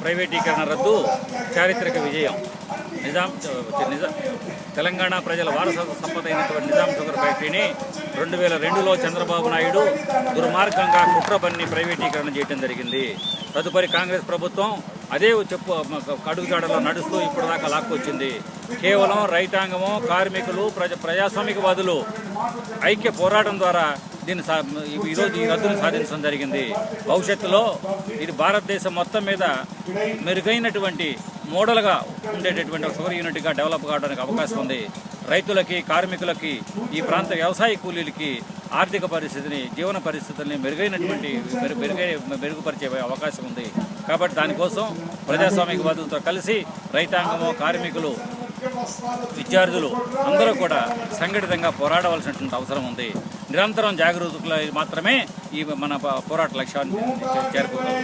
ప్రైవేటీకరణ రద్దు చారిత్రక విజయం. తెలంగాణ ప్రజల వారసత్వ సంపద అయినటువంటి నిజాం షుగర్ ఫ్యాక్టరీని 2002లో చంద్రబాబు నాయుడు దుర్మార్గంగా కుట్రబన్ని ప్రైవేటీకరణ చేయడం జరిగింది. తదుపరి కాంగ్రెస్ ప్రభుత్వం అదే అడుగుజాడలో నడుస్తూ ఇప్పటిదాకా లాక్కొచ్చింది. కేవలం రైతాంగము, కార్మికులు, ప్రజాస్వామికవాదులు ఐక్య పోరాటం ద్వారా ఈరోజు ఈ రద్దును సాధించడం జరిగింది. భవిష్యత్తులో ఇది భారతదేశం మొత్తం మీద మెరుగైనటువంటి మోడల్గా ఉండేటటువంటి ఒక షుగర్ యూనిట్గా డెవలప్ కావడానికి అవకాశం ఉంది. రైతులకి, కార్మికులకి, ఈ ప్రాంత వ్యవసాయ కూలీలకి ఆర్థిక పరిస్థితిని, జీవన పరిస్థితుల్ని మెరుగుపరిచే అవకాశం ఉంది. కాబట్టి దానికోసం ప్రజాస్వామికవాదులతో కలిసి రైతాంగము, కార్మికులు, విద్యార్థులు అందరూ కూడా సంఘటితంగా పోరాడవలసినటువంటి అవసరం ఉంది. నిరంతరం జాగరూకులు మాత్రమే ఈ మన పోరాట లక్ష్యాన్ని చేరుకోగలం.